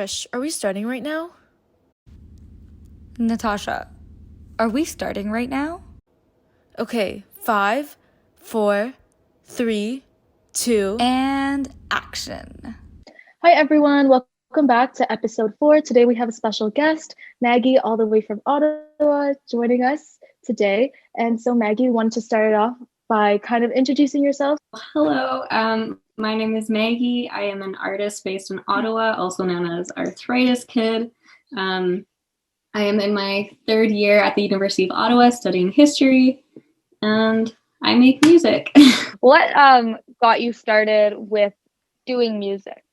Trish, are we starting right now? Natasha, are we starting right now? Okay, 5, 4, 3, 2. And action. Hi, everyone. Welcome back to episode 4. Today we have a special guest, Maggie, all the way from Ottawa, joining us today. And so, Maggie, wanted to start it off by kind of introducing yourself. Hello, my name is Maggie. I am an artist based in Ottawa, also known as Arthritis Kid. I am in my 3rd year at the University of Ottawa studying history, and I make music. What got you started with doing music?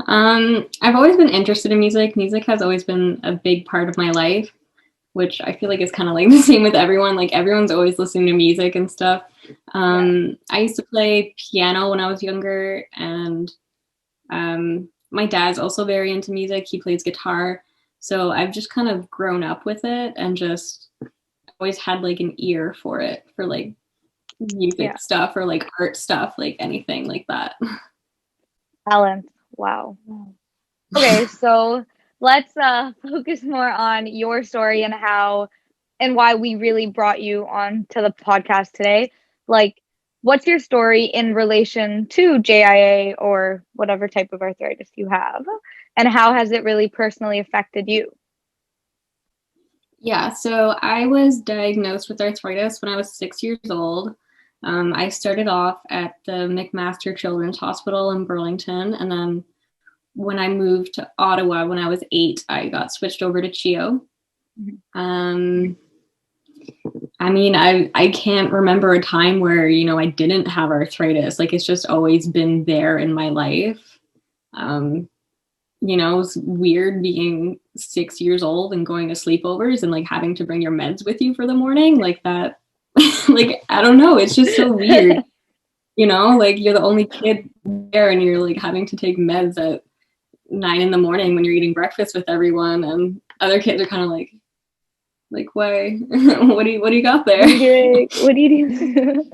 I've always been interested in music. Music has always been a big part of my life, which I feel like is kind of like the same with everyone. Like everyone's always listening to music and stuff. I used to play piano when I was younger, and my dad's also very into music. He plays guitar. So I've just kind of grown up with it and just always had like an ear for it, for like music stuff or like art stuff, like anything like that. Talent. Wow. Okay, so let's focus more on your story and how and why we really brought you on to the podcast today. Like, what's your story in relation to JIA or whatever type of arthritis you have? And how has it really personally affected you? Yeah, so I was diagnosed with arthritis when I was 6 years old. I started off at the McMaster Children's Hospital in Burlington, and then when I moved to Ottawa when I was 8, I got switched over to CHEO. I mean, I can't remember a time where, I didn't have arthritis. Like, it's just always been there in my life. It's weird being 6 years old and going to sleepovers and like having to bring your meds with you for the morning like that. Like, I don't know. It's just so weird. Like you're the only kid there and you're like having to take meds at 9 in the morning when you're eating breakfast with everyone, and other kids are kind of like why? what do you got there? What do you do?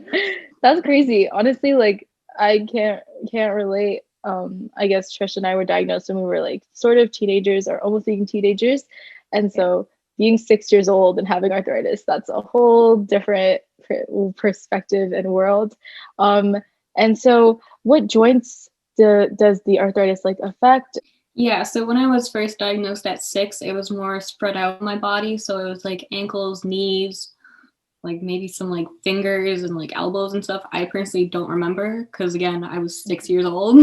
That's crazy. Honestly, like I can't relate. I guess Trish and I were diagnosed when we were like sort of teenagers or almost being teenagers, and so being 6 years old and having arthritis, that's a whole different perspective and world. And so what joints does the arthritis like affect? Yeah, so when I was first diagnosed at 6, it was more spread out in my body. So it was like ankles, knees, like maybe some like fingers and like elbows and stuff. I personally don't remember because again, I was 6 years old.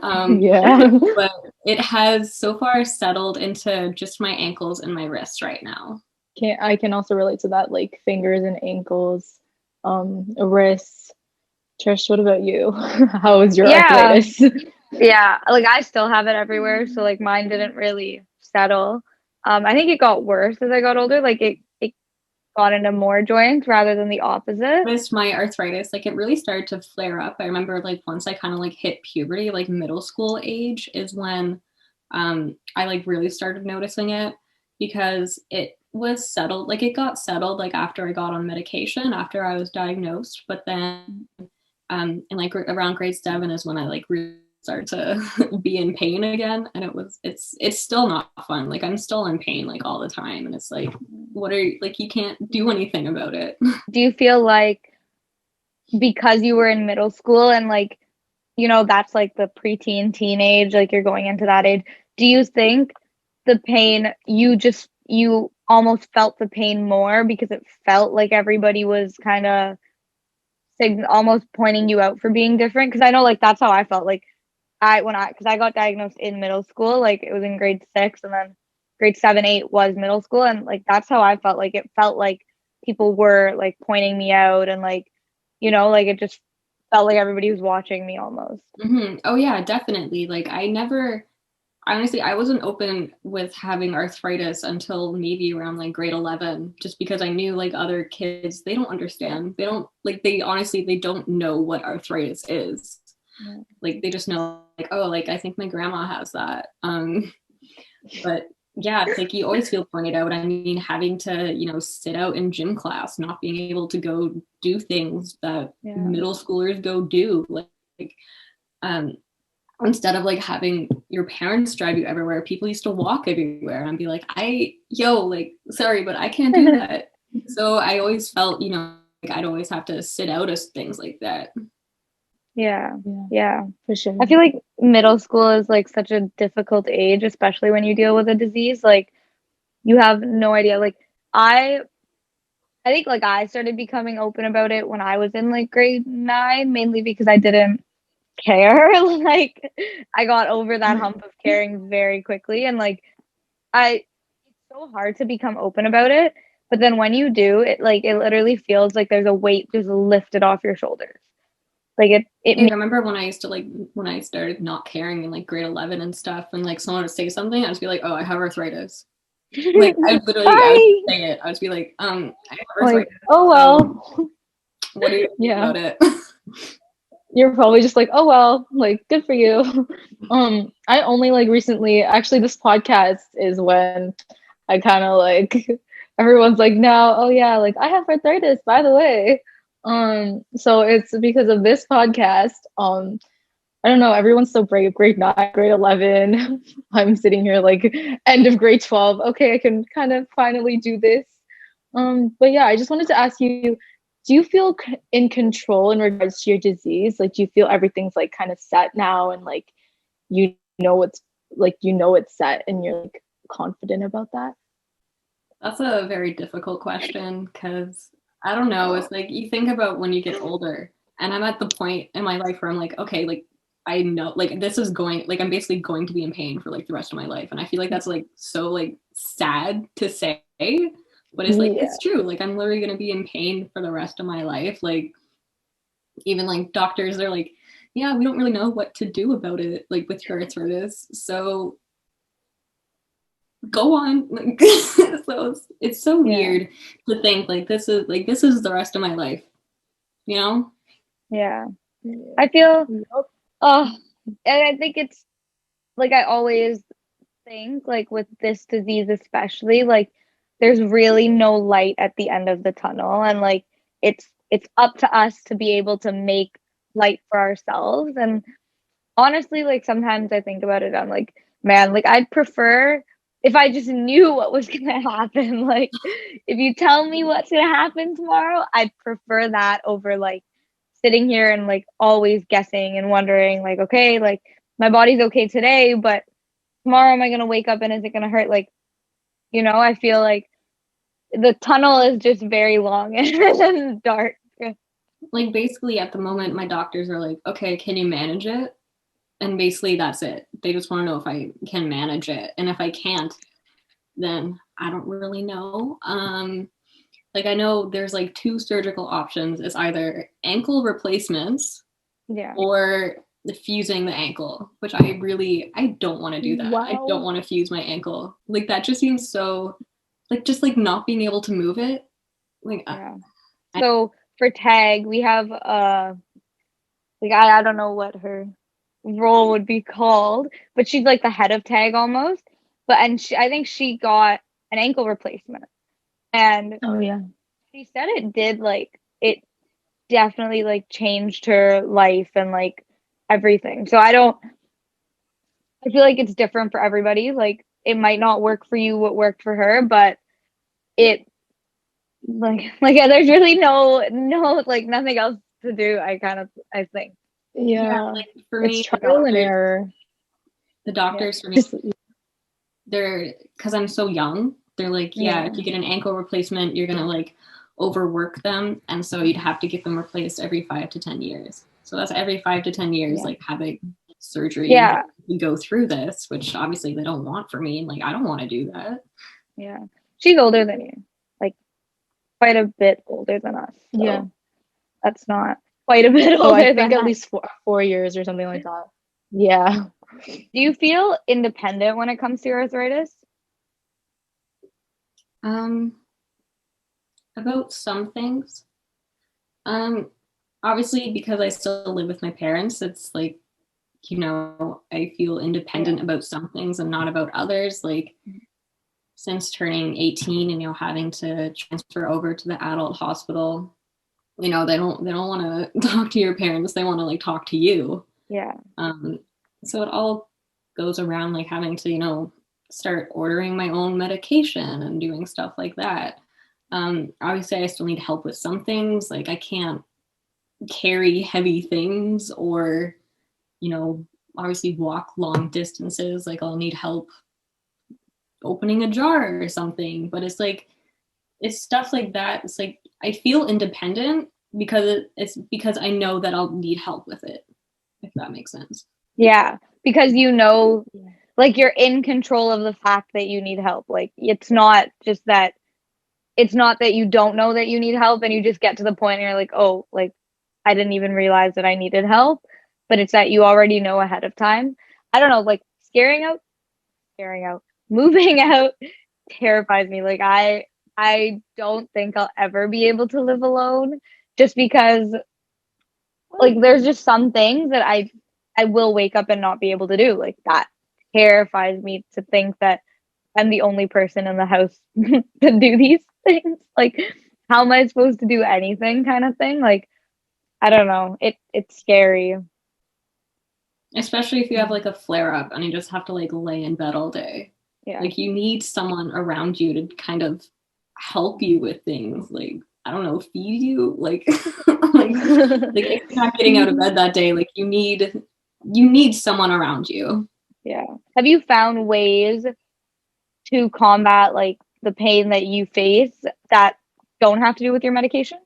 But it has so far settled into just my ankles and my wrists right now. I can also relate to that, like fingers and ankles, wrists. Trish, what about you? How is your arthritis? Yeah, like I still have it everywhere, so like mine didn't really settle. I think it got worse as I got older. Like it got into more joints rather than the opposite. With my arthritis, like it really started to flare up. I remember like once I kind of like hit puberty, like middle school age is when I like really started noticing it, because it was settled. Like it got settled like after I got on medication, after I was diagnosed. But then and like around grade 7 is when I like really started to be in pain again, and it's still not fun. Like I'm still in pain like all the time, and it's like, what are you, like, you can't do anything about it. Do you feel like because you were in middle school and like, that's like the preteen teenage, like you're going into that age, do you think the pain, you almost felt the pain more because it felt like everybody was kind of almost pointing you out for being different? Because I know like that's how I felt. Like because I got diagnosed in middle school, like it was in grade 6, and then grade 7, 8 was middle school, and like that's how I felt. Like it felt like people were like pointing me out, and like like it just felt like everybody was watching me almost. Mm-hmm. Oh yeah, definitely. Like honestly, I wasn't open with having arthritis until maybe around like grade 11, just because I knew like other kids, they don't understand. They don't like, they honestly, they don't know what arthritis is. Yeah. Like they just know like, oh, like I think my grandma has that. But yeah, it's like you always feel pointed out. I mean, having to, sit out in gym class, not being able to go do things that middle schoolers go do. Like instead of like having your parents drive you everywhere, people used to walk everywhere. And I'd be like, like, sorry, but I can't do that. So I always felt, like I'd always have to sit out as things like that. Yeah. Yeah, Yeah. for sure. I feel like middle school is like such a difficult age, especially when you deal with a disease. Like you have no idea. Like I think like I started becoming open about it when I was in like grade 9, mainly because I didn't care. Like I got over that hump of caring very quickly, and like I it's so hard to become open about it, but then when you do, it literally feels like there's a weight just lifted off your shoulders. Like it I makes remember when I used to like when I started not caring in like grade 11 and stuff, and like someone would say something, I'd just be like, "Oh, I have arthritis." Like I would Sorry. say it. I would be like, I have Like, arthritis. oh well. What do you think Yeah. about it? You're probably just like, oh well, like good for you. I only like recently, actually this podcast is when I kind of like everyone's like now, oh yeah, like I have arthritis by the way. So it's because of this podcast. I don't know, everyone's so brave, grade 9, grade 11. I'm sitting here like end of grade 12. Okay, I can kind of finally do this. But yeah, I just wanted to ask you, do you feel in control in regards to your disease? Like, do you feel everything's like kind of set now and like you know it's it's set and you're like confident about that? That's a very difficult question because I don't know. It's like you think about when you get older, and I'm at the point in my life where I'm like, okay, like I know, like this is going, like I'm basically going to be in pain for like the rest of my life, and I feel like that's like so like sad to say, but it's like Yeah. it's true. Like I'm literally gonna be in pain for the rest of my life. Like even like doctors, they're like, yeah, we don't really know what to do about it, like with your arthritis. So go on. Like, so it's so Yeah. weird to think like this is the rest of my life, you know? Yeah. I feel Yep. oh, and I think it's like I always think like with this disease especially, like there's really no light at the end of the tunnel, and like it's up to us to be able to make light for ourselves. And honestly, like sometimes I think about it, I'm like, man, like I'd prefer if I just knew what was gonna happen. Like if you tell me what's gonna happen tomorrow, I'd prefer that over like sitting here and like always guessing and wondering like, okay, like my body's okay today, but tomorrow am I gonna wake up and is it gonna hurt? Like, I feel like the tunnel is just very long and dark. Like basically at the moment my doctors are like, okay, can you manage it? And basically that's it. They just want to know if I can manage it. And if I can't, then I don't really know. Like I know there's like two surgical options. It's either ankle replacements Yeah. or the fusing the ankle, which I don't want to do that. I Wow. don't want to fuse my ankle. Like that just seems so like just like not being able to move it. Like Yeah. So for tag, we have like I don't know what her role would be called, but she's like the head of tag almost. But I think she got an ankle replacement. And Oh yeah. she said it definitely like changed her life and like everything. So I feel like it's different for everybody. Like it might not work for you what worked for her, but it like there's really no like nothing else to do. I think. Yeah. like for It's me, trial and error. the doctors for me, Just they're because I'm so young. They're like, yeah, Yeah. if you get an ankle replacement, you're gonna like overwork them, and so you'd have to get them replaced every 5 to 10 years. So that's every 5 to 10 years, Yeah. like having surgery. Yeah. And go through this, which obviously they don't want for me. And like I don't want to do that. Yeah. She's older than you. Like quite a bit older than us. So Yeah. that's not quite a bit Oh, older I think than at us. least 4 years or something like that. Yeah. Do you feel independent when it comes to your arthritis? About some things. Obviously because I still live with my parents, it's like, I feel independent about some things and not about others. Like since turning 18 and having to transfer over to the adult hospital, they don't want to talk to your parents. They want to like talk to you. Yeah. So it all goes around like having to, start ordering my own medication and doing stuff like that. Obviously, I still need help with some things. Like I can't carry heavy things or, obviously walk long distances. Like I'll need help opening a jar or something. But it's like, it's stuff like that. It's like I feel independent because it's because I know that I'll need help with it, if that makes sense. Yeah, because you know, like you're in control of the fact that you need help. Like it's not that you don't know that you need help and you just get to the point and you're like, oh, like I didn't even realize that I needed help, but it's that you already know ahead of time. I don't know, like scaring out, moving out terrifies me. Like I don't think I'll ever be able to live alone just because like there's just some things that I will wake up and not be able to do. Like that terrifies me to think that I'm the only person in the house to do these things. Like how am I supposed to do anything kind of thing? Like I don't know. It's scary. Especially if you have like a flare up and you just have to like lay in bed all day. Yeah. Like you need someone around you to kind of help you with things. Like, I don't know, feed you. Like like if you're not getting out of bed that day, like you need someone around you. Yeah. Have you found ways to combat like the pain that you face that don't have to do with your medication?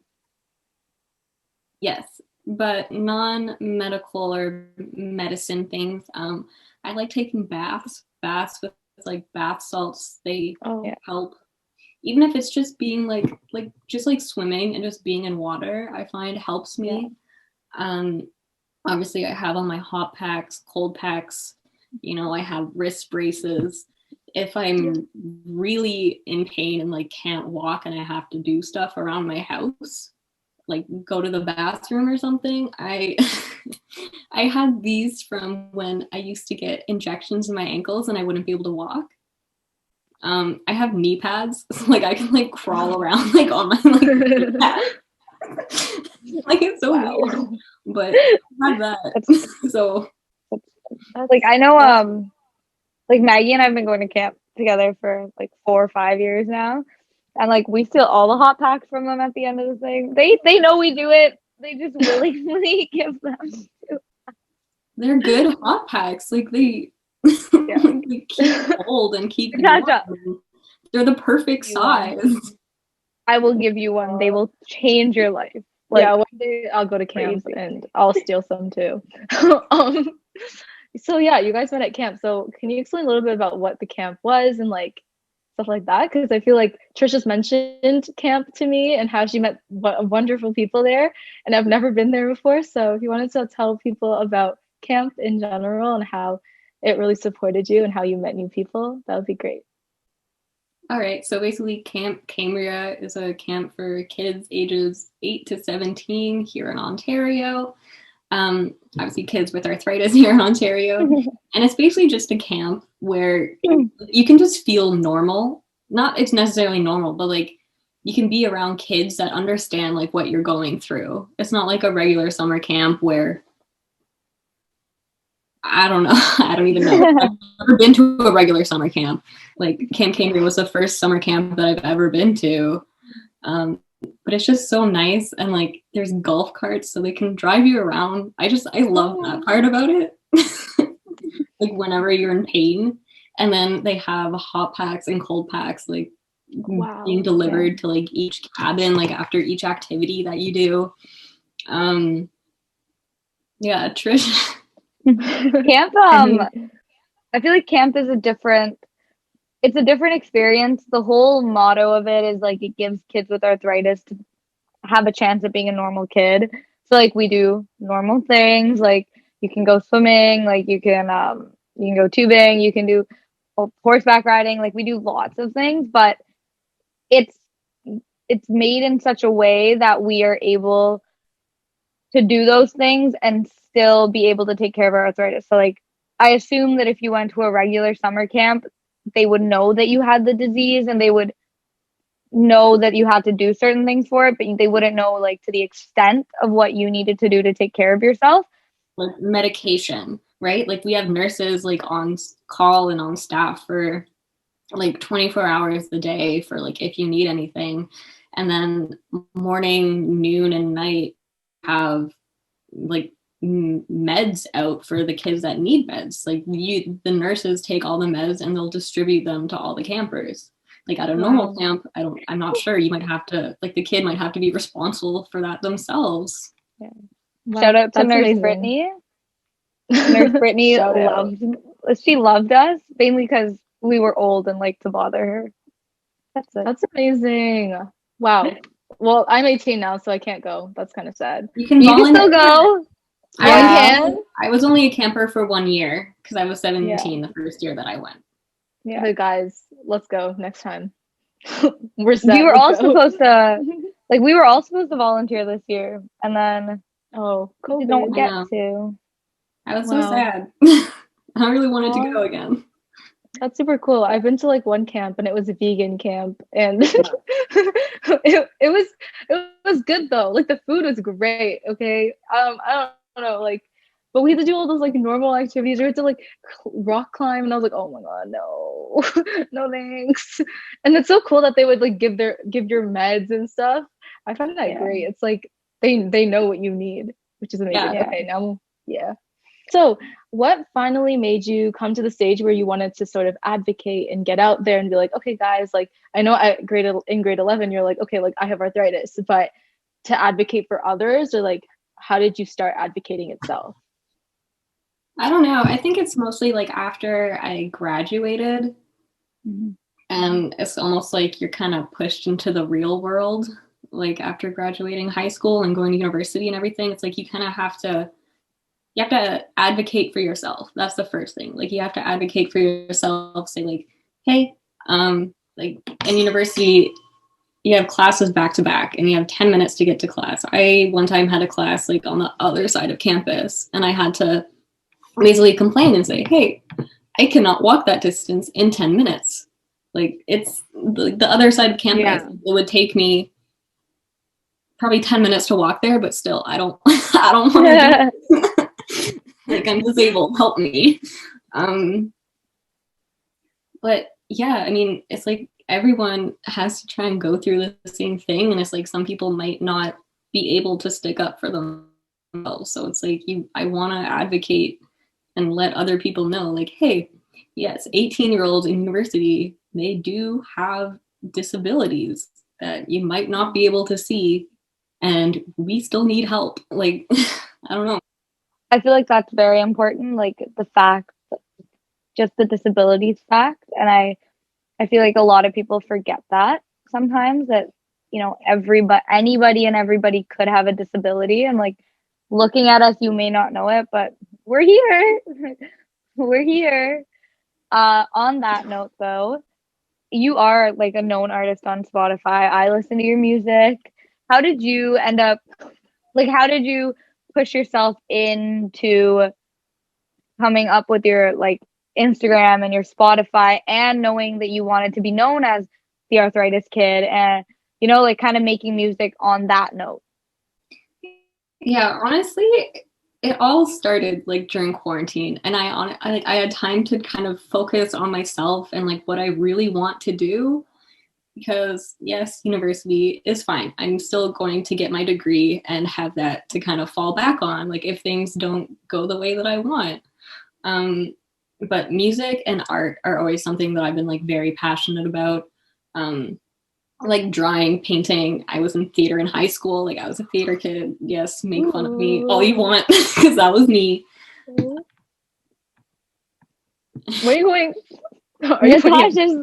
Yes, but non-medical or medicine things. I like taking baths. Baths with like bath salts. They Yeah. help. Even if it's just being like just like swimming and just being in water, I find helps me. Obviously I have on my hot packs, cold packs, I have wrist braces. If I'm really in pain and like can't walk and I have to do stuff around my house, like go to the bathroom or something, I I had these from when I used to get injections in my ankles and I wouldn't be able to walk. I have knee pads, so like I can like crawl around like on my like knee pad. Like it's so weird, but I have that. So Like I know like Maggie and I've been going to camp together for like 4 or 5 years now. And like we steal all the hot packs from them at the end of the thing. They know we do it. They just willingly give them to. They're good hot packs. Like they, like, they keep cold and keep you warm. They're the perfect size. I will give you one. They will change your life. Like, yeah, one day I'll go to camp and I'll steal some too. So yeah, you guys met at camp. So can you explain a little bit about what the camp was and like stuff like that? Because I feel like Trish just mentioned camp to me and how she met wonderful people there, and I've never been there before. So if you wanted to tell people about camp in general and how it really supported you and how you met new people, that would be great. All right, so basically Camp Cambria is a camp for kids ages 8 to 17 here in Ontario. Obviously kids with arthritis here in Ontario. And it's basically just a camp where you can just feel normal. Not it's necessarily normal, but like you can be around kids that understand like what you're going through. It's not like a regular summer camp where I don't know. I don't even know. I've never been to a regular summer camp. Like Camp Cambria was the first summer camp that I've ever been to. But it's just so nice. And like there's golf carts so they can drive you around. I love that part about it. Like whenever you're in pain. And then they have hot packs and cold packs like being delivered to like each cabin, like after each activity that you do. Yeah, Trish. Camp, I feel like camp is a different experience. The whole motto of it is like it gives kids with arthritis to have a chance at being a normal kid. So like we do normal things, like you can go swimming, like you can go tubing, you can do horseback riding, like we do lots of things, but it's made in such a way that we are able to do those things and still be able to take care of our arthritis. So like I assume that if you went to a regular summer camp, they would know that you had the disease and they would know that you had to do certain things for it, but they wouldn't know like to the extent of what you needed to do to take care of yourself. like medication, right? Like we have nurses like on call and on staff for like 24 hours a day for like if you need anything. And then morning, noon, and night have like meds out for the kids that need meds. Like the nurses take all the meds and they'll distribute them to all the campers. Like at a normal camp, I'm not sure. You might have to, like the kid might have to be responsible for that themselves. Yeah. Shout out to That's Nurse amazing. Brittany. Nurse Brittany Shout out. loved us mainly because we were old and liked to bother her. That's it. That's amazing. Wow. Well, I'm 18 now, so I can't go. That's kind of sad. You can You can volunteer. still go. I was only a camper for 1 year because I was 17 the first year that I went. Yeah. Okay, guys, let's go next time. We're set. We were all Let's go. supposed to, like, we were all supposed to volunteer this year, and then Oh, we COVID. don't get know. to. I was so Wow. sad. I really wanted to go again. That's super cool. I've been to like one camp and it was a vegan camp and it was good though. Like the food was great. Okay. I don't know, like, but we had to do all those like normal activities. We had to like rock climb and I was like, oh my God, no. No thanks. And it's so cool that they would like give your meds and stuff. I find that great. It's like they know what you need, which is amazing. Yeah. Okay, now So, what finally made you come to the stage where you wanted to sort of advocate and get out there and be like, okay, guys, like I know in grade 11, you're like, okay, like I have arthritis, but to advocate for others, or like, how did you start advocating itself? I don't know. I think it's mostly like after I graduated, and it's almost like you're kind of pushed into the real world. Like after graduating high school and going to university and everything, it's like you kind of have to advocate for yourself. That's the first thing. Like you have to advocate for yourself, say like, hey, like in university, you have classes back to back and you have 10 minutes to get to class. I one time had a class like on the other side of campus and I had to basically complain and say, hey, I cannot walk that distance in 10 minutes. Like it's the other side of campus. Yeah. It would take me probably 10 minutes to walk there, but still I don't want to do it. Like I'm disabled, help me. But yeah, I mean, it's like everyone has to try and go through the same thing, and it's like some people might not be able to stick up for themselves. So it's like I want to advocate and let other people know, like, hey, yes, 18-year-olds in university, they do have disabilities that you might not be able to see, and we still need help. Like, I don't know. I feel like that's very important, like the fact, just the disabilities fact. And I feel like a lot of people forget that sometimes, that, you know, anybody and everybody could have a disability. And like looking at us, you may not know it, but we're here. We're here. On that note though, you are like a known artist on Spotify. I listen to your music. How did you push yourself into coming up with your like Instagram and your Spotify, and knowing that you wanted to be known as the arthritis kid, and, you know, like kind of making music on that note? Yeah, honestly, it all started like during quarantine, and I had time to kind of focus on myself and like what I really want to do. Because yes, university is fine. I'm still going to get my degree and have that to kind of fall back on, like if things don't go the way that I want. But music and art are always something that I've been like very passionate about. Like drawing, painting. I was in theater in high school. Like I was a theater kid. Yes, make fun of me all you want, because that was me. Where are you going? Natasha's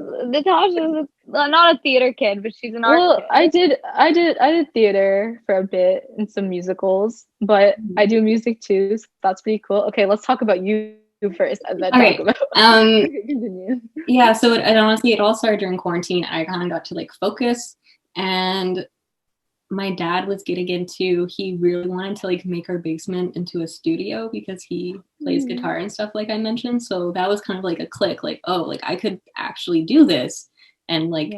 not a theater kid, but she's an art kid. I did theater for a bit and some musicals, but I do music too, so that's pretty cool. Okay, let's talk about you first and then talk about continue. Yeah, so it honestly, it all started during quarantine. I kind of got to like focus, and my dad was getting into, he really wanted to like make our basement into a studio because he plays guitar and stuff, like I mentioned. So that was kind of like a click, like, oh, like I could actually do this and like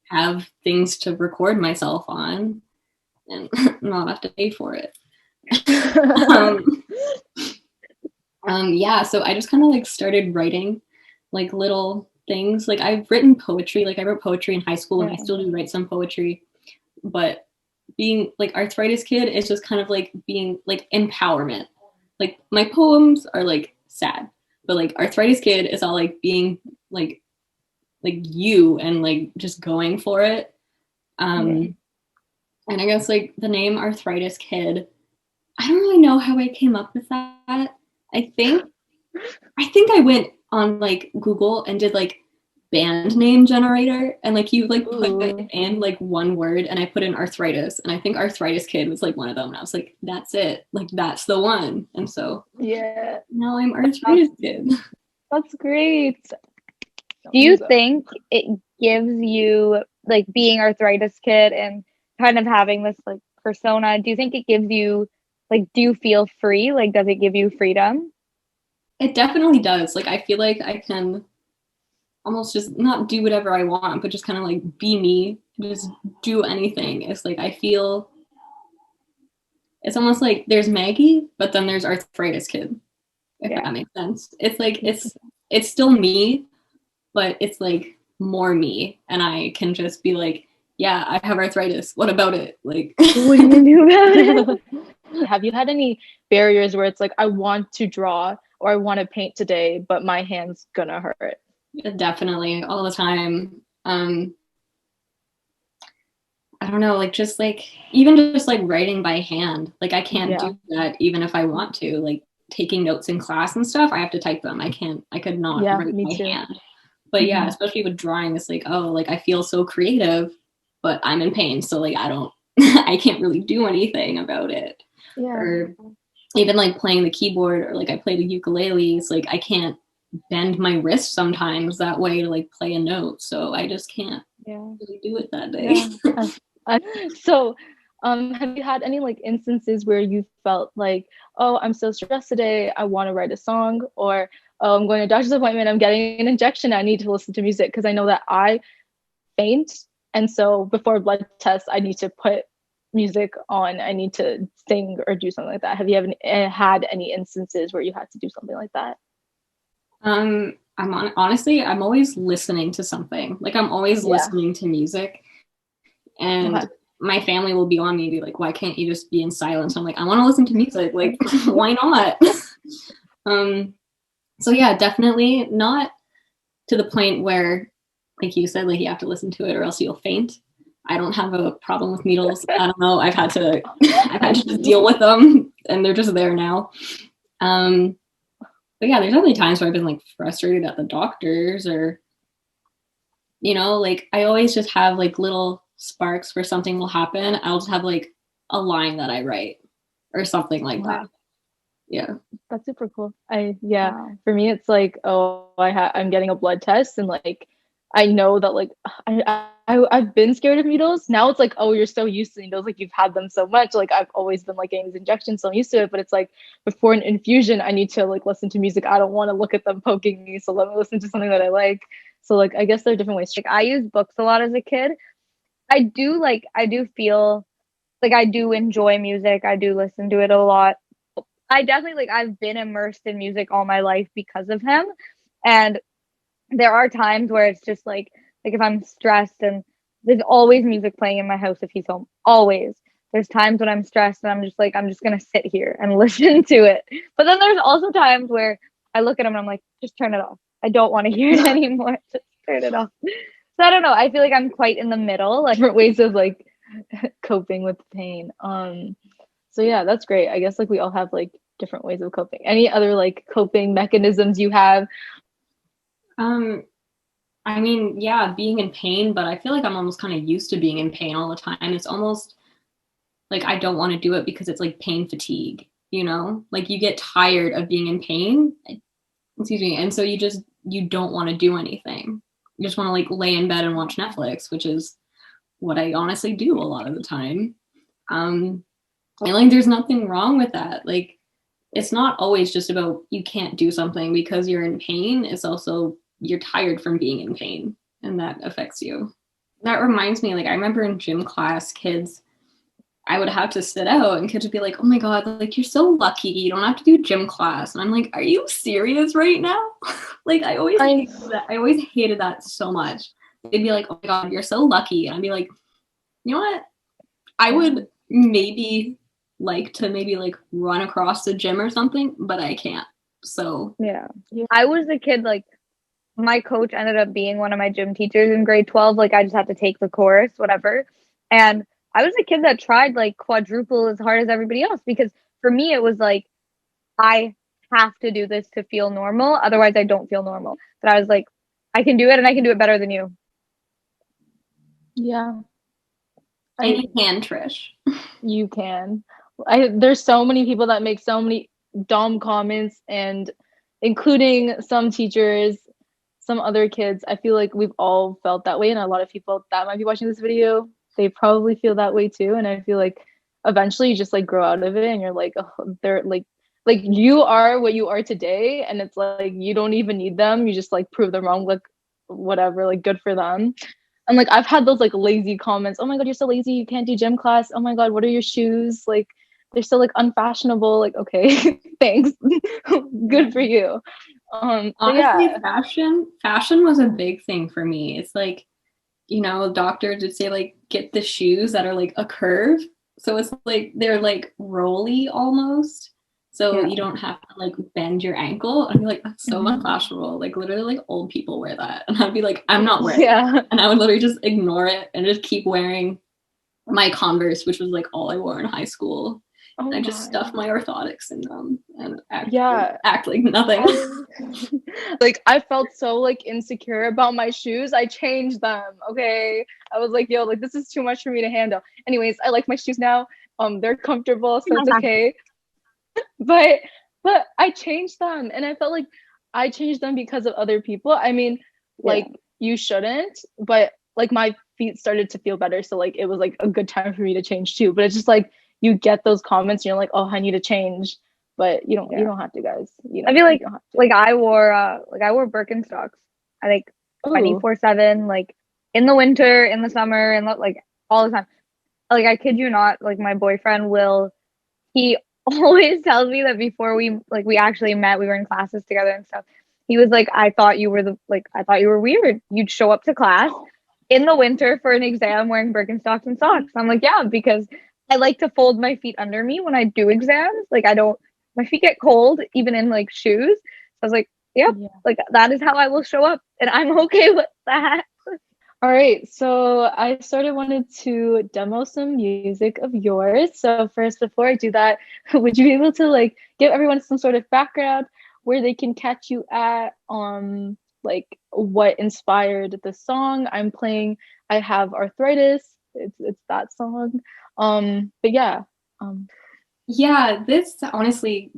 have things to record myself on and not have to pay for it. Yeah, so I just kind of like started writing like little things. Like I've written poetry, like I wrote poetry in high school and I still do write some poetry, but being like arthritis kid is just kind of like being like empowerment. Like my poems are like sad, but like arthritis kid is all like being like you and like just going for it. And I guess like the name arthritis kid, I don't really know how I came up with that. I think I went on like Google and did like band name generator and like you like put in like one word and I put in arthritis and I think arthritis kid was like one of them and I was like, that's it, like that's the one. And so Yeah, now I'm arthritis kid. that's great. Do you think it gives you, like, being arthritis kid and kind of having this like persona, do you think it gives you, like, do you feel free? Like, does it give you freedom? It definitely does. Like I feel like I can almost just not do whatever I want, but just kind of like be me, just do anything. It's like I feel it's almost like there's Maggie, but then there's arthritis kid, if that makes sense. It's like it's still me, but it's like more me. And I can just be like, yeah, I have arthritis. What about it? Like What are you gonna do about it? Have you had any barriers where it's like, I want to draw or I want to paint today, but my hand's gonna hurt? definitely all the time. I don't know, like just like even just like writing by hand. Like I can't do that even if I want to. Like taking notes in class and stuff, I have to type them. I could not write by hand. But yeah, especially with drawing, it's like, oh, like I feel so creative, but I'm in pain. So like I don't I can't really do anything about it. Yeah. Or even like playing the keyboard or like I play the ukulele, it's like I can't bend my wrist sometimes that way to like play a note. So I just can't really do it that day. So have you had any like instances where you felt like, oh, I'm so stressed today, I want to write a song, or oh, I'm going to a doctor's appointment, I'm getting an injection, I need to listen to music? Because I know that I faint, and so before a blood test I need to put music on, I need to sing or do something like that. Have you had any instances where you had to do something like that? Honestly, I'm always listening to something. Like I'm always listening to music, and my family will be on me, be like, why can't you just be in silence? I'm like, I want to listen to music. Like, why not? So yeah, definitely not to the point where, like you said, like you have to listen to it or else you'll faint. I don't have a problem with needles. I don't know. I've had to just deal with them, and they're just there now. But yeah, there's definitely times where I've been like frustrated at the doctors, or you know, like I always just have like little sparks where something will happen. I'll just have like a line that I write or something like that. Yeah, that's super cool. For me it's like, oh, I'm getting a blood test, and like I know that like I've been scared of needles. Now it's like, oh, you're so used to needles, like you've had them so much. Like I've always been like getting these injections, so I'm used to it. But it's like before an infusion, I need to like listen to music. I don't want to look at them poking me, so let me listen to something that I like. So like I guess there are different ways. Like I used books a lot as a kid. I do feel like I do enjoy music. I do listen to it a lot. I definitely, like, I've been immersed in music all my life because of him. And there are times where it's just like if I'm stressed, and there's always music playing in my house if he's home. Always. There's times when I'm stressed and I'm just like, I'm just going to sit here and listen to it. But then there's also times where I look at him and I'm like, just turn it off. I don't want to hear it anymore. Just turn it off. So I don't know. I feel like I'm quite in the middle. Like Different ways of like coping with pain. So yeah, that's great. I guess like we all have like different ways of coping. Any other like coping mechanisms you have? I mean, yeah, being in pain, but I feel like I'm almost kind of used to being in pain all the time. It's almost like I don't want to do it because it's like pain fatigue, you know? Like you get tired of being in pain. Excuse me. And so you don't want to do anything. You just want to like lay in bed and watch Netflix, which is what I honestly do a lot of the time. And like there's nothing wrong with that. Like it's not always just about you can't do something because you're in pain. It's also you're tired from being in pain, and that affects you. That reminds me, like I remember in gym class, kids I would have to sit out, and kids would be like, oh my God, like, you're so lucky. You don't have to do gym class. And I'm like, are you serious right now? Like, I always hated that so much. They'd be like, oh my God, you're so lucky. And I'd be like, you know what? I would maybe like to like run across the gym or something, but I can't. So Yeah. I was a kid, like, my coach ended up being one of my gym teachers in grade 12. Like, I just had to take the course, whatever. And I was a kid that tried like quadruple as hard as everybody else, because for me, it was like, I have to do this to feel normal. Otherwise, I don't feel normal. But I was like, I can do it, and I can do it better than you. Yeah. and you can, Trish. You can. There's so many people that make so many dumb comments, and including some teachers, some other kids. I feel like we've all felt that way, and a lot of people that might be watching this video, they probably feel that way too. And I feel like eventually you just like grow out of it, and you're like, oh, they're like you are what you are today, and it's like you don't even need them. You just like prove them wrong, like whatever, like good for them. And like I've had those like lazy comments. Oh my God, you're so lazy. You can't do gym class. Oh my God, what are your shoes? Like they're so like unfashionable. Like, okay, thanks. Good for you. Honestly, yeah. fashion was a big thing for me. It's like, you know, doctors would say like get the shoes that are like a curve. So it's like they're like rolly almost. So you don't have to like bend your ankle. I'd be like, that's so unfashionable. Like literally like old people wear that. And I'd be like, I'm not wearing it. And I would literally just ignore it and just keep wearing my Converse, which was like all I wore in high school. Oh, I just stuffed my orthotics in them and act like nothing. Like I felt so like insecure about my shoes. I changed them. Okay. I was like, yo, like this is too much for me to handle. Anyways, I like my shoes now. They're comfortable, so it's okay. But I changed them, and I felt like I changed them because of other people. I mean, like you shouldn't, but like my feet started to feel better, so like it was like a good time for me to change too. But it's just like you get those comments and you're like, oh, I need to change, but you don't have to, guys. You know, I feel like I wore Birkenstocks. I think 24/7, like in the winter, in the summer, and like all the time. Like I kid you not, like my boyfriend he always tells me that before we actually met, we were in classes together and stuff. He was like, I thought you were weird. You'd show up to class in the winter for an exam wearing Birkenstocks and socks. I'm like, yeah, because I like to fold my feet under me when I do exams. Like my feet get cold even in like shoes. So I was like, yeah, like that is how I will show up, and I'm okay with that. All right, so I sort of wanted to demo some music of yours. So first, before I do that, would you be able to like give everyone some sort of background where they can catch you at, like what inspired the song? I'm playing I Have Arthritis. It's that song. But yeah. Yeah, this honestly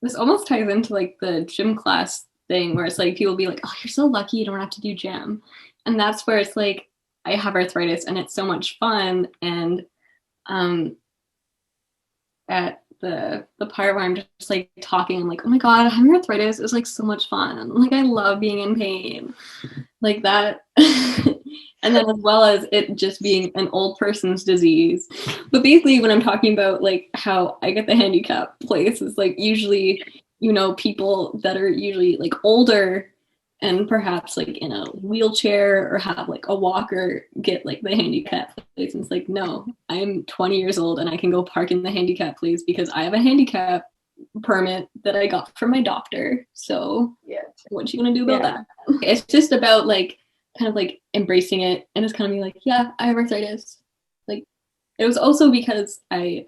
this almost ties into like the gym class thing, where it's like people be like, oh, you're so lucky you don't have to do gym. And that's where it's like, I have arthritis and it's so much fun. And at the part where I'm just like talking, I'm like, oh my God, having arthritis is like so much fun. Like I love being in pain like that. And then as well as it just being an old person's disease. But basically when I'm talking about like how I get the handicap place, is like usually, you know, people that are usually like older and perhaps like in a wheelchair or have like a walker get like the handicap place. And it's like, no, I'm 20 years old and I can go park in the handicap place because I have a handicap permit that I got from my doctor. So what you gonna do about that? It's just about like kind of like embracing it and just kind of being like, yeah, I have arthritis. Like it was also because I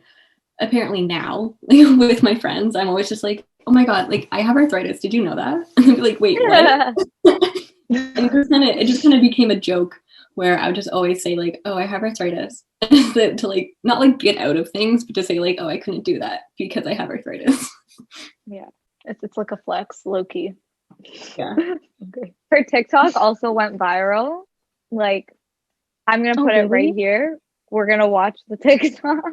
apparently now with my friends, I'm always just like, oh my God, like I have arthritis. Did you know that? And I'd be like, wait, what? And it just kind of became a joke where I would just always say like, oh, I have arthritis to like, not like get out of things, but to say like, oh, I couldn't do that because I have arthritis. Yeah. It's like a flex, low key. Yeah. Okay. Her TikTok also went viral. Like, I'm going to put it right here. We're going to watch the TikTok.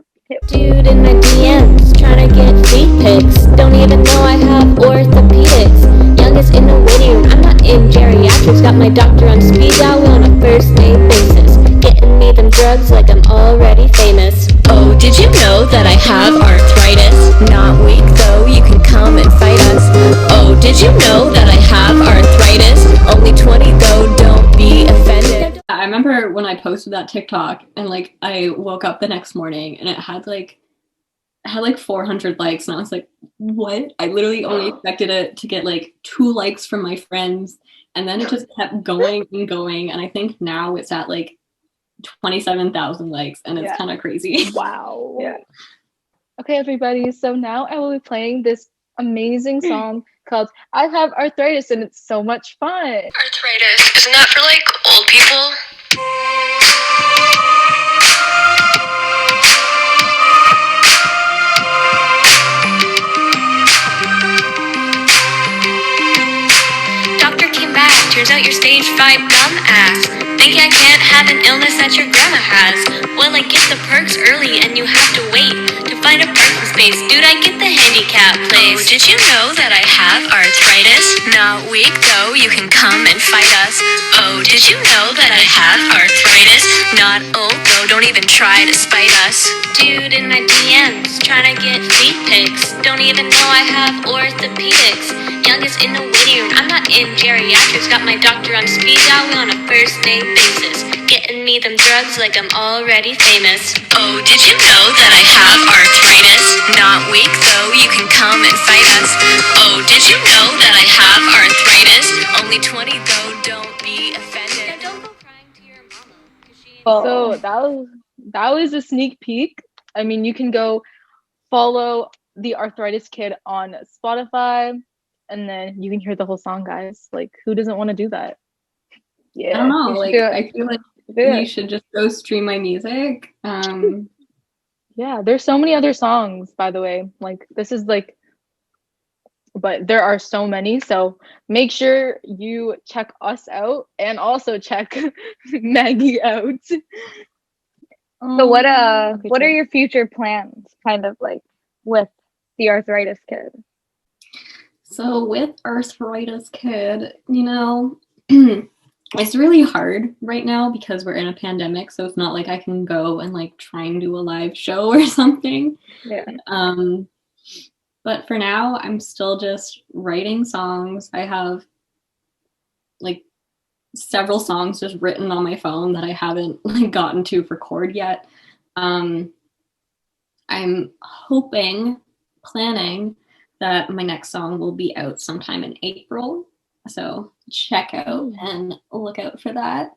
Dude in the DMs trying to get feet pics. Don't even know I have orthopedics. Youngest in the waiting room. I'm not in geriatrics. Got my doctor on speed dial on a first name basis. Getting me them drugs like I'm already famous. Oh, did you know that I have arthritis? Not weak though, you can come and fight us. Oh, did you know that I have arthritis? Only 20 though, don't be offended. I remember when I posted that TikTok and like I woke up the next morning and it had like 400 likes and I was like, what? I literally only expected it to get like 2 likes from my friends, and then it just kept going and going, and I think now it's at like 27,000 likes, and it's kind of crazy. Wow. Yeah. Okay, everybody. So now I will be playing this amazing song called I Have Arthritis, and it's so much fun. Arthritis, isn't that for like old people? Doctor came back, turns out you're stage 5 dumbass. Think I can't have an illness that your grandma has? Well, I get the perks early and you have to wait to find a parking space. Dude, I get the handicap place. Oh, did you know that I have arthritis? Not weak though, you can come and fight us. Oh, did you know that I have arthritis? Not old though, don't even try to spite us. Dude in my DMs, trying to get feet pics. Don't even know I have orthopedics. Youngest in the waiting room, I'm not in geriatrics. Got my doctor on speed dial, we on a first name basis. Getting me them drugs like I'm already famous. Oh, did you know that I have arthritis? Not weak though, you can come and fight us. Oh, did you know that I have arthritis? Only 20 though, don't be offended. Now don't go crying to your mama, 'cause she ain't So that was a sneak peek. I mean, you can go follow the Arthritis Kid on Spotify, and then you can hear the whole song, guys. Like, who doesn't want to do that? Yeah. I don't know, you should like do it. I feel like Do it. you should just go stream my music. Yeah, there's so many other songs, by the way. Like, this is like, but there are so many. So make sure you check us out and also check Maggie out. So what Okay, what are Jen. your future plans, kind of like with the Arthritis Kid? So with Arthritis Kid, you know, it's really hard right now because we're in a pandemic, so it's not like I can go and like try and do a live show or something. Yeah. But for now, I'm still just writing songs. I have like several songs just written on my phone that I haven't like gotten to record yet. I'm planning that my next song will be out sometime in April. So check out and look out for that.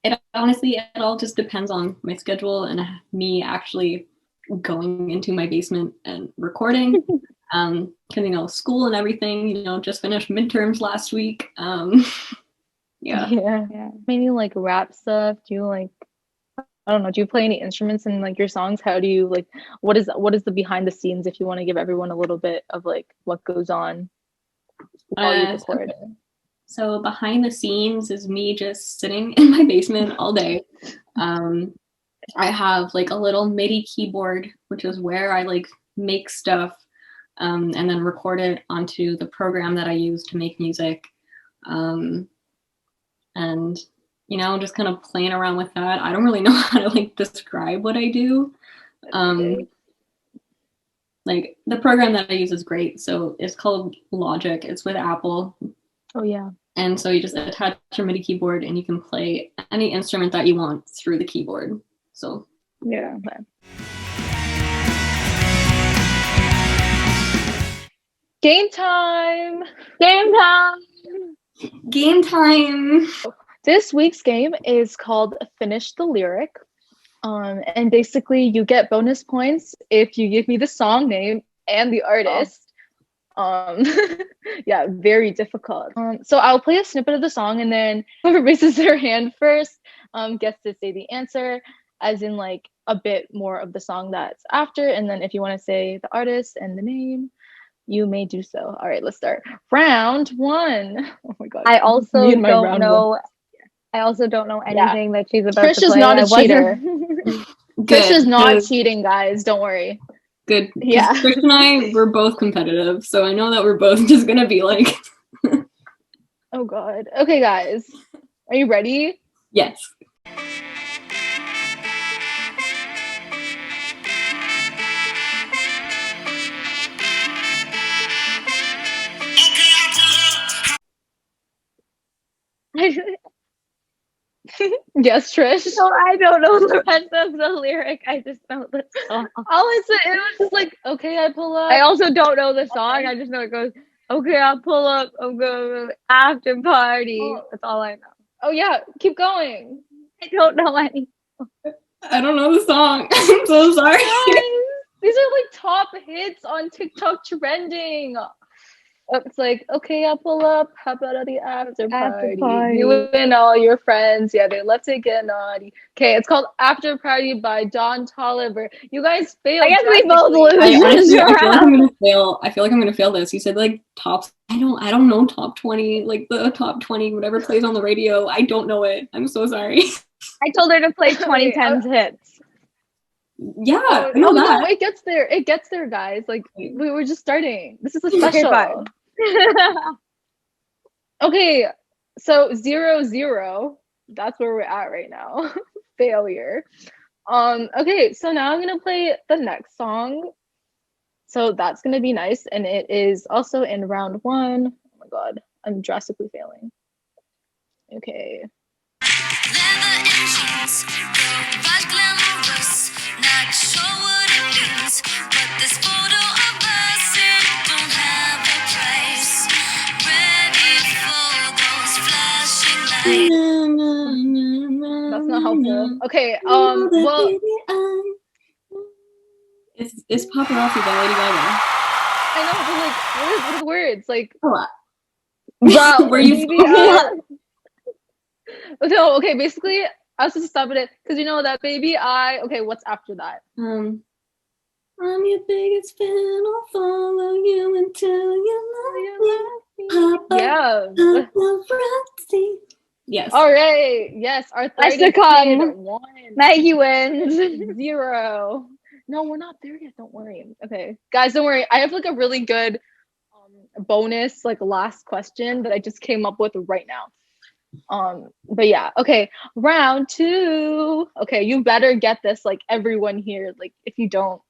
It all just depends on my schedule and me actually going into my basement and recording. Because, you know, school and everything, you know, just finished midterms last week. Yeah. Any like rap stuff? Do you like, I don't know, do you play any instruments in like your songs? How do you like, what is the behind the scenes, if you want to give everyone a little bit of like what goes on while you record? So behind the scenes is me just sitting in my basement all day. I have like a little MIDI keyboard, which is where I like make stuff and then record it onto the program that I use to make music. And, you know, just kind of playing around with that. I don't really know how to like describe what I do. Like the program that I use is great. So it's called Logic. It's with Apple. Oh yeah. And so you just attach your MIDI keyboard and you can play any instrument that you want through the keyboard. So Yeah. Okay. Game time! Game time. game time. This week's game is called Finish the Lyric. And basically you get bonus points if you give me the song name and the artist. Yeah, very difficult. So I'll play a snippet of the song, and then whoever raises their hand first gets to say the answer, as in like a bit more of the song that's after. And then if you want to say the artist and the name, you may do so. All right, let's start. Round one. Oh my god. I also Me and my don't round know. one. I also don't know anything that she's about Trish to is play. not a I wasn't- cheater. Trish is not Good. cheating, guys. Don't worry. Good. 'Cause Yeah. Trish and I, we're both competitive, so I know that we're both just gonna be like, Oh god. Okay, guys. Are you ready? yes. Yes, Trish. So I don't know the rest of the lyric. I just know the song. All I said, it was just like, okay, I pull up. I also don't know the song. Okay. I just know it goes, okay, I'll pull up. I'm going to after party. Oh. That's all I know. Oh yeah, keep going. I don't know any. I don't know the song. I'm so sorry. Guys, these are like top hits on TikTok trending. It's like, okay, I'll pull up. How about at the after party? party. You and all your friends. Yeah, they love to get naughty. Okay, it's called After Party by Don Toliver. You guys failed. I guess we both drastically. lose. I honestly, I feel like I'm gonna fail. I feel like I'm gonna fail this. You said like top. I don't know top 20, like the top 20, whatever plays on the radio. I don't know it. I'm so sorry. I told her to play 2010's hits. Yeah, Oh, I know no, that. no, it gets there. It gets there, guys. Like we were just starting. This is a Okay, special. fine. Okay, so 0-0. That's where we're at right now. Failure. Okay, so now I'm gonna play the next song. So that's gonna be nice, and it is also in round 1. Oh my god, I'm drastically failing. Okay. Leather and jeans, garage glamorous. Not sure what it means, but this photo of us it don't have a price. Ready for those flashing lights. That's not helpful. Okay, well, It's Paparazzi by Lady Gaga. I know, but like, what are the words? Like, Bro, Where you maybe, no, okay, basically, I was supposed to stop at it because you know that baby okay, what's after that? I'm your biggest fan. I'll follow you until you love me. Yeah. Paparazzi. Yes. All right. Yes, our Nice third to come. 1. Maggie wins. 0. No, we're not there yet. Don't worry. Okay, guys, don't worry. I have like a really good bonus, like last question that I just came up with right now. But yeah, okay, round 2. Okay, you better get this, like everyone here. Like if you don't,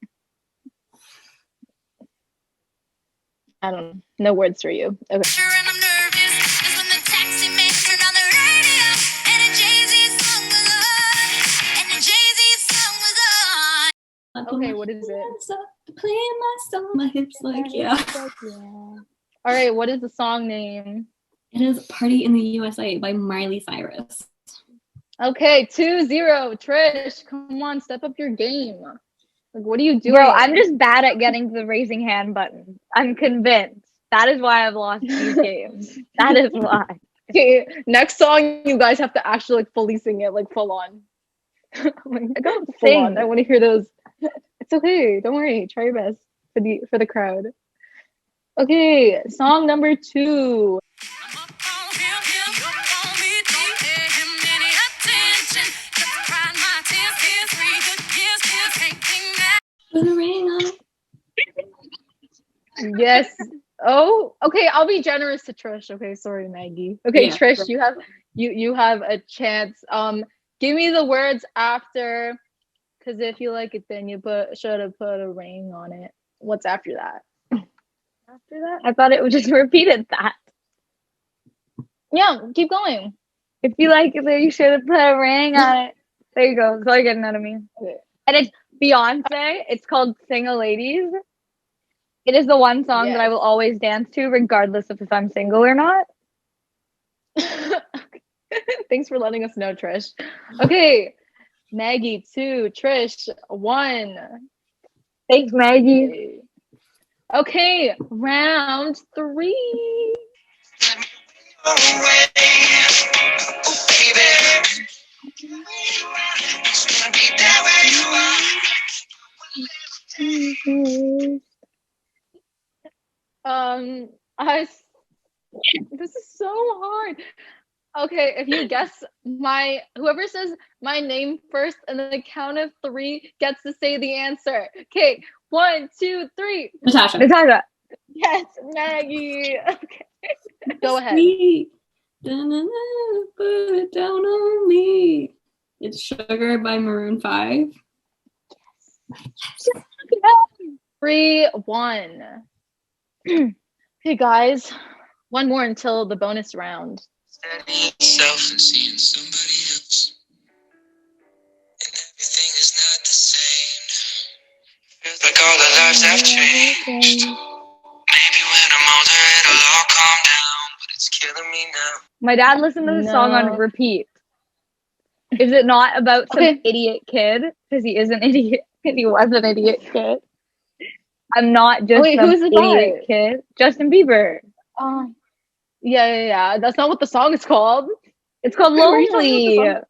I don't know. No words for you. Okay. Sure, and I'm nervous. That's when the taxi man turned on the radio, and a Jay-Z song was on. And a Jay-Z song was on. Okay, what is it? Playing my song, my hips like yeah. All right, what is the song name? It is "Party in the USA" by Miley Cyrus. Okay, 2-0. Trish, come on, step up your game. Like, what are you doing? Bro, I'm just bad at getting to the raising hand button. I'm convinced. That is why I've lost these games. That is why. Okay, next song, you guys have to actually like fully sing it, like full on. Like, I don't full sing. on. I want to hear those. It's okay. Don't worry. Try your best for the crowd. Okay, song number 2. I'm up on him, up on me, don't pay him any attention. Just crying my tears, free good years, can't bring that. Put a ring on it. Yes. Oh, okay. I'll be generous to Trish. Okay, sorry, Maggie. Okay, Yeah. Trish, you have a chance. Give me the words after, because if you like it, then you should have put a ring on it. What's after that? After that? I thought it was just repeated that. Yeah, keep going. If you like it, then you should have put a ring on it. There you go. That's all you're getting out of me. Okay. And it's Beyonce. It's called Single Ladies. It is the one song that I will always dance to, regardless of if I'm single or not. Thanks for letting us know, Trish. Okay, Maggie 2, Trish 1. Thanks, Maggie. Okay, round 3. This is so hard. Okay, if you guess whoever says my name first and the count of 3 gets to say the answer. Okay, 1, 2, 3. Natasha. Yes, Maggie. Okay, go ahead. Sweet. Da-na-na, put it down on me. It's Sugar by Maroon 5. 3, 1. Okay, guys, one more until the bonus round. Yourself and seeing somebody else. all the lives have changed. Maybe when I'm older, it'll all calm down, but it's killing me now. My dad listened to the song on No. repeat. Is it not about some Okay. idiot kid? Because he is an idiot. And he was an idiot kid. I'm not just Wait, some who is it idiot by? kid. Justin Bieber. Yeah. That's not what the song is called. It's called Were you talking Lonely. about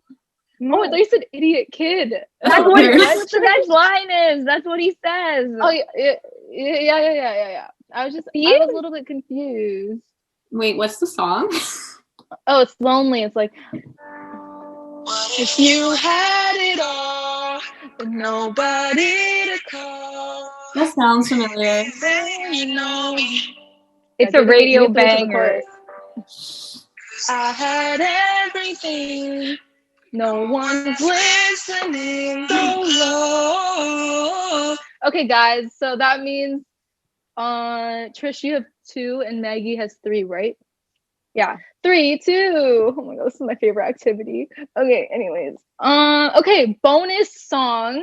Oh, I thought you said idiot kid. That's Oh, what weird. that's what the next line is. That's what he says. Oh yeah. I was See? a little bit confused. Wait, what's the song? Oh, it's lonely. It's like What if you had it all, but nobody to call? That sounds familiar. Then you know me. It's Yeah, a radio give it to the banger. chorus. I had everything. No one's listening. So low. Okay, guys. So that means, Trish, you have 2 and Maggie has 3, right? Yeah. 3, 2. Oh my god, this is my favorite activity. Okay, anyways. Okay, bonus song.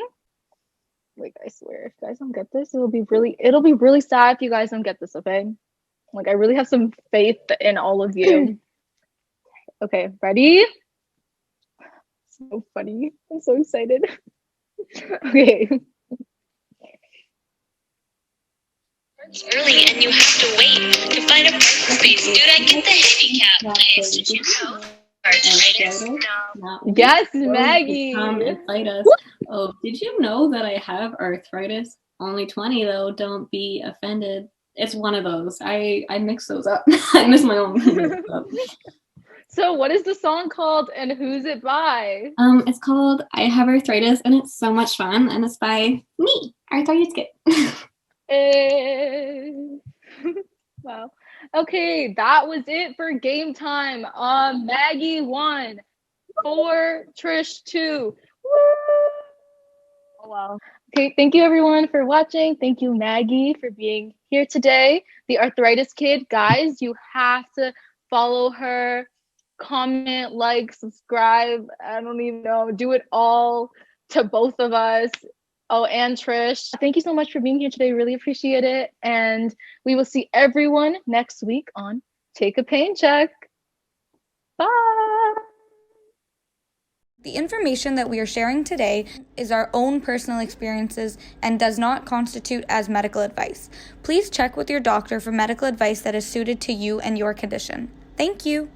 Like, I swear, if you guys don't get this, it'll be really sad if you guys don't get this, okay? Like, I really have some faith in all of you. Okay, ready? So funny. I'm so excited. Okay. Early and you have to wait to find a parking space. Dude, I get the handicap place. Did you know? Arthritis? No. Yes, Come Maggie. and fight us. Oh, did you know that I have arthritis? Only 20 though. Don't be offended. It's one of those. I mix those up. I miss my own. So what is the song called and who's it by? It's called I Have Arthritis, and it's so much fun, and it's by me, Arthritis Kid. Wow. Okay, that was it for game time. Maggie 1, 4, Trish 2. Woo! Oh wow. Okay, thank you everyone for watching. Thank you, Maggie, for being here today. The Arthritis Kid, guys, you have to follow her, comment, like, subscribe. I don't even know. Do it all to both of us. Oh, and Trish. Thank you so much for being here today. Really appreciate it. And we will see everyone next week on Take a Pain Check. Bye. The information that we are sharing today is our own personal experiences and does not constitute as medical advice. Please check with your doctor for medical advice that is suited to you and your condition. Thank you.